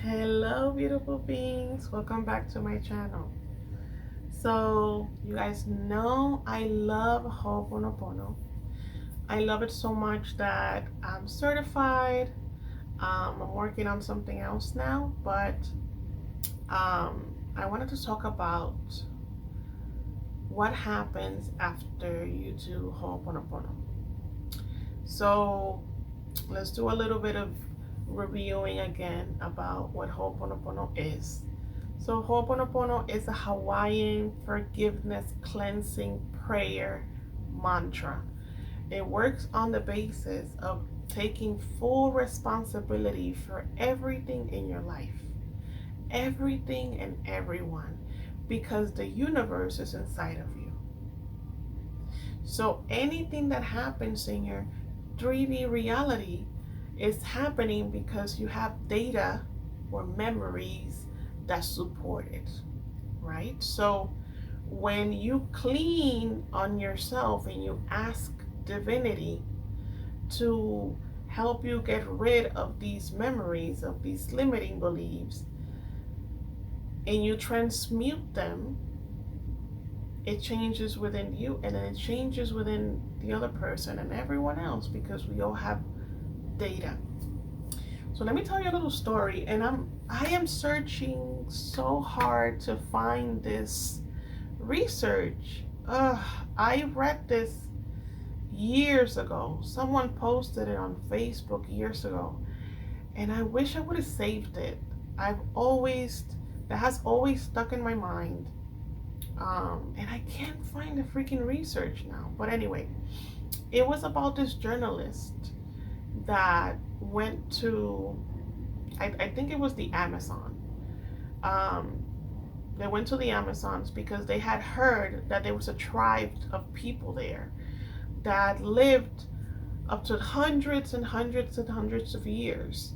Hello, beautiful beings. Welcome back to my channel. So, you guys know I love Hooponopono. I love it so much that I'm certified. I'm working on something else now, but I wanted to talk about what happens after you do Hooponopono. So, let's do a little bit of reviewing again about what Hooponopono is. So Hooponopono is a Hawaiian forgiveness cleansing prayer mantra. It works on the basis of taking full responsibility for everything in your life, everything and everyone, because the universe is inside of you. So anything that happens in your 3D reality is happening because you have data or memories that support it, right? So when you clean on yourself and you ask divinity to help you get rid of these memories, of these limiting beliefs, and you transmute them, it changes within you, and then it changes within the other person and everyone else, because we all have data. So let me tell you a little story, and I am searching so hard to find this research. I read this years ago. Someone posted it on Facebook years ago, and I wish I would have saved it. That has always stuck in my mind. And I can't find the freaking research now. But anyway, it was about this journalist that went to, I think it was the Amazon. They went to the Amazons because they had heard that there was a tribe of people there that lived up to hundreds and hundreds and hundreds of years.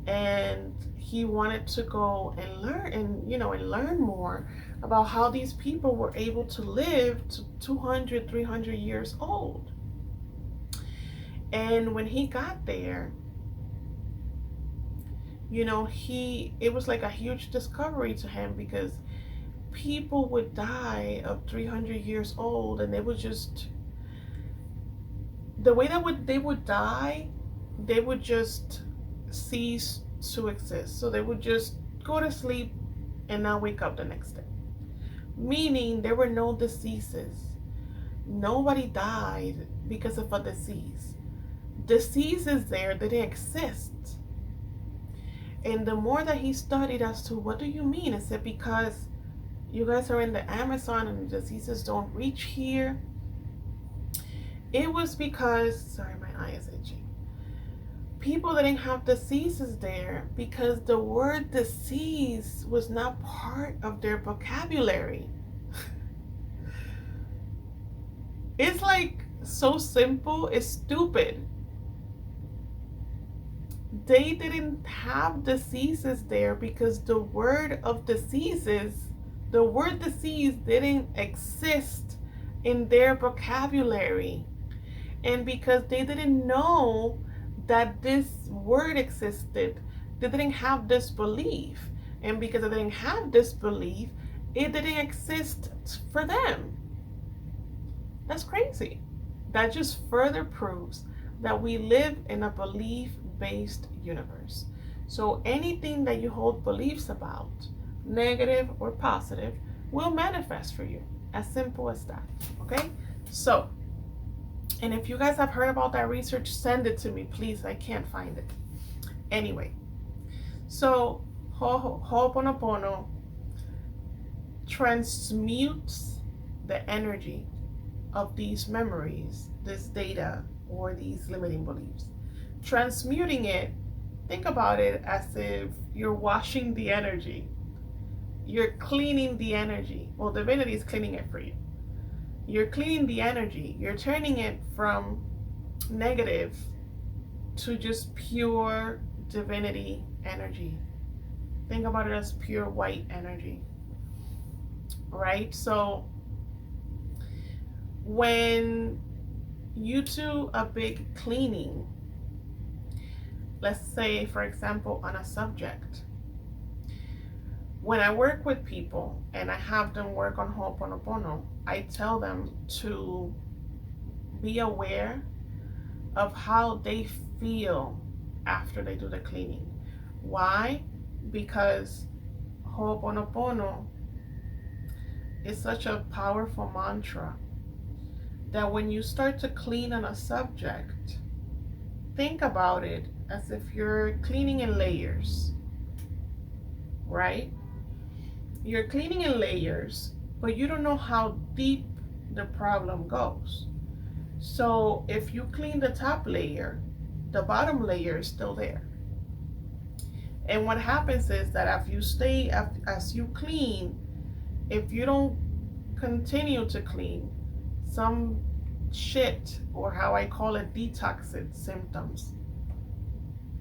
And he wanted to go and learn more about how these people were able to live to 200, 300 years old. And when he got there, it was like a huge discovery to him, because people would die of 300 years old, and they would just, the way that they would die, they would just cease to exist. So they would just go to sleep and not wake up the next day. Meaning there were no diseases. Nobody died because of a disease. Diseases there didn't exist. And the more that he studied as to what do you mean, I said, because you guys are in the Amazon and the diseases don't reach here. It was because, sorry, my eye is itching. People didn't have diseases there because the word disease was not part of their vocabulary. It's like so simple, it's stupid. They didn't have diseases there because the word disease didn't exist in their vocabulary. And because they didn't know that this word existed, they didn't have this belief. And because they didn't have this belief, it didn't exist for them. That's crazy. That just further proves that we live in a belief-based universe. So anything that you hold beliefs about, negative or positive, will manifest for you. As simple as that. Okay? So, and if you guys have heard about that research, send it to me, please. I can't find it. Anyway, so Hooponopono transmutes the energy of these memories, this data, or these limiting beliefs. Transmuting it, think about it as if you're washing the energy. You're cleaning the energy. Well, divinity is cleaning it for you. You're cleaning the energy. You're turning it from negative to just pure divinity energy. Think about it as pure white energy. Right? So when you do a big cleaning, let's say, for example, on a subject, When I work with people and I have them work on Hooponopono, I tell them to be aware of how they feel after they do the cleaning. Why? Because Hooponopono is such a powerful mantra that when you start to clean on a subject, think about it as if you're cleaning in layers, right? You're cleaning in layers, but you don't know how deep the problem goes. So if you clean the top layer, the bottom layer is still there. And what happens is that as you clean, if you don't continue to clean, some shit, or how I call it, detoxing symptoms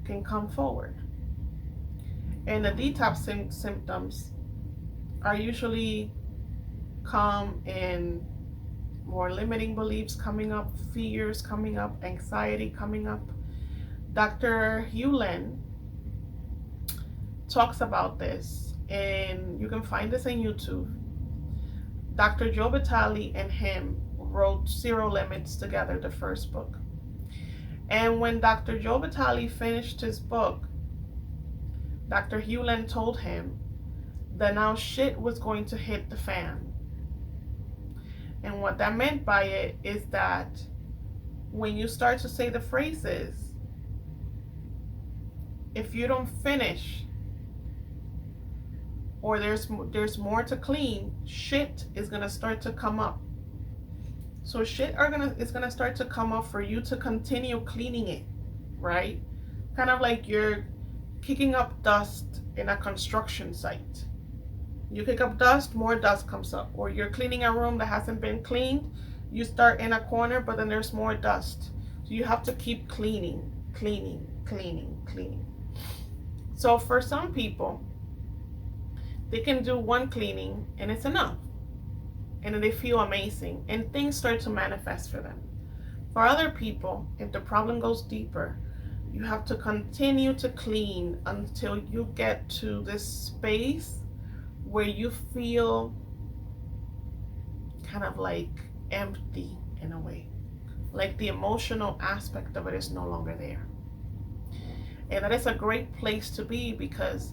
can come forward. And the detoxing symptoms are usually come in more limiting beliefs coming up, fears coming up, anxiety coming up. Dr.Hew talks about this, and you can find this on YouTube. Dr. Joe Vitale and him wrote Zero Limits together, the first book. And when Dr. Joe Vitale finished his book, Dr. Hew told him that now shit was going to hit the fan. And what that meant by it is that when you start to say the phrases, if you don't finish, or there's more to clean, shit is gonna start to come up. So shit is gonna start to come up for you to continue cleaning it, right? Kind of like you're kicking up dust in a construction site. You kick up dust, more dust comes up. Or you're cleaning a room that hasn't been cleaned. You start in a corner, but then there's more dust. So you have to keep cleaning, cleaning, cleaning, cleaning. So for some people, they can do one cleaning and it's enough. And then they feel amazing and things start to manifest for them. For other people, if the problem goes deeper, you have to continue to clean until you get to this space where you feel kind of like empty in a way. Like the emotional aspect of it is no longer there. And that is a great place to be, because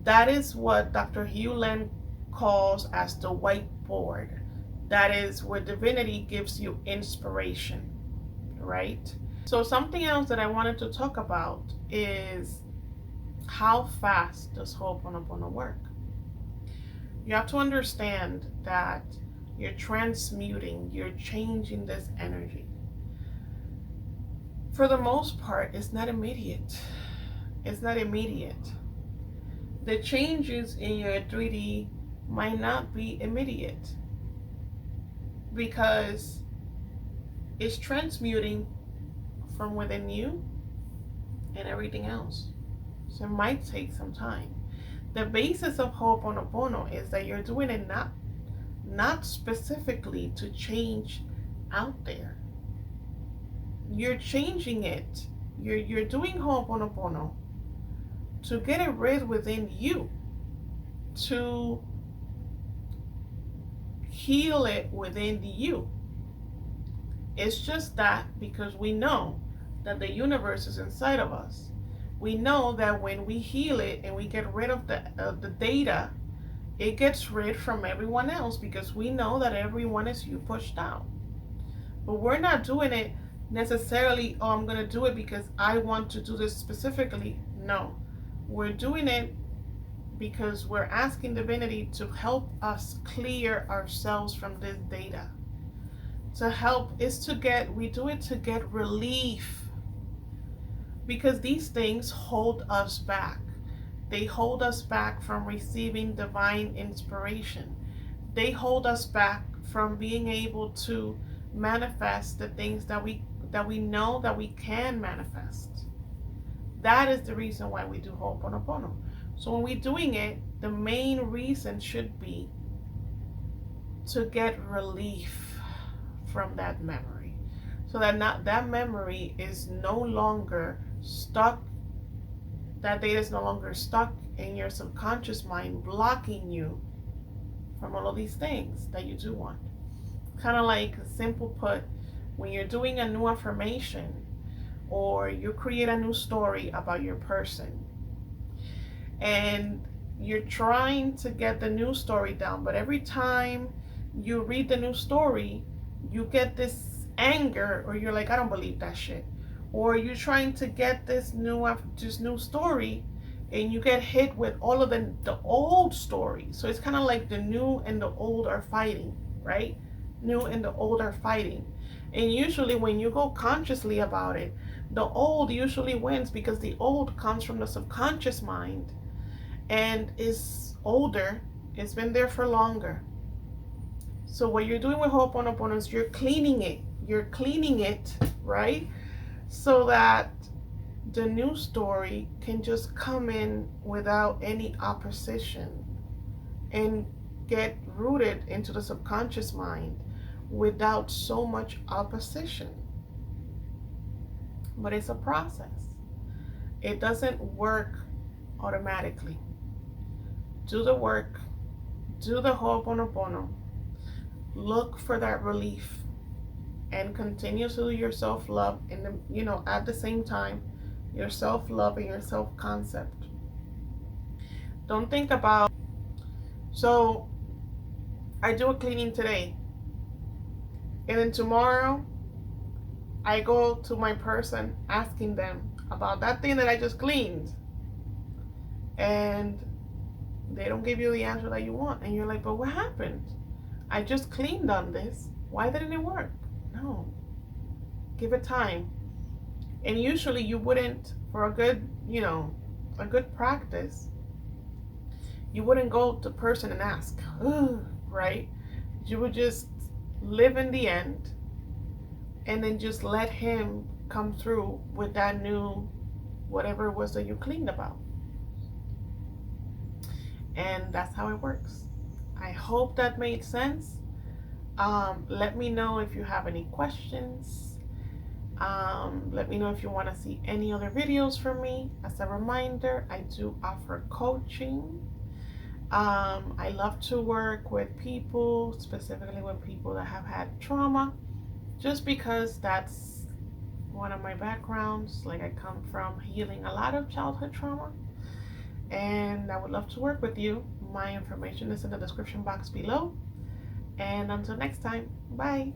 that is what Dr. Hew calls as the whiteboard. That is where divinity gives you inspiration, right? So something else that I wanted to talk about is how fast does Hooponopono work? You have to understand that you're transmuting, you're changing this energy. For the most part, it's not immediate. It's not immediate. The changes in your 3D might not be immediate because it's transmuting from within you and everything else. So it might take some time. The basis of Hooponopono is that you're doing it not specifically to change out there. You're changing it. You're doing Hooponopono to get it rid within you, to heal it within you. It's just that because we know that the universe is inside of us. We know that when we heal it and we get rid of the data, it gets rid from everyone else, because we know that everyone is you pushed out. But we're not doing it necessarily, oh, I'm going to do it because I want to do this specifically. No, we're doing it because we're asking divinity to help us clear ourselves from this data. To help is to we do it to get relief, because these things hold us back. They hold us back from receiving divine inspiration. They hold us back from being able to manifest the things that we know that we can manifest. That is the reason why we do Hooponopono. So when we're doing it, the main reason should be to get relief from that memory, so that that memory is no longer stuck. that data is no longer stuck in your subconscious mind, blocking you from all of these things that you do want. Kind of like, simple put, when you're doing a new affirmation or you create a new story about your person and you're trying to get the new story down, but every time you read the new story, you get this anger, or you're like, I don't believe that shit. Or you're trying to get this new story, and you get hit with all of the old story. So it's kind of like the new and the old are fighting, right? New and the old are fighting. And usually when you go consciously about it, the old usually wins, because the old comes from the subconscious mind and is older. It's been there for longer. So what you're doing with Hooponopono is you're cleaning it. You're cleaning it, right? So that the new story can just come in without any opposition and get rooted into the subconscious mind without so much opposition. But it's a process. It doesn't work automatically. Do the work, do the Hooponopono, look for that relief, and continue to do your self-love, and at the same time, your self-love and your self-concept. Don't think about, so I do a cleaning today, and then tomorrow I go to my person asking them about that thing that I just cleaned, and they don't give you the answer that you want, and you're like, but what happened? I just cleaned on this. Why didn't it work? No. Give it time. And usually you wouldn't, for a good practice, you wouldn't go to person and ask, right? You would just live in the end and then just let him come through with that new whatever it was that you cleaned about. And that's how it works. I hope that made sense. Let me know if you have any questions. Let me know if you want to see any other videos from me. As a reminder, I do offer coaching. I love to work with people, specifically with people that have had trauma, just because that's one of my backgrounds. Like, I come from healing a lot of childhood trauma, and I would love to work with you. My information is in the description box below. And until next time, bye.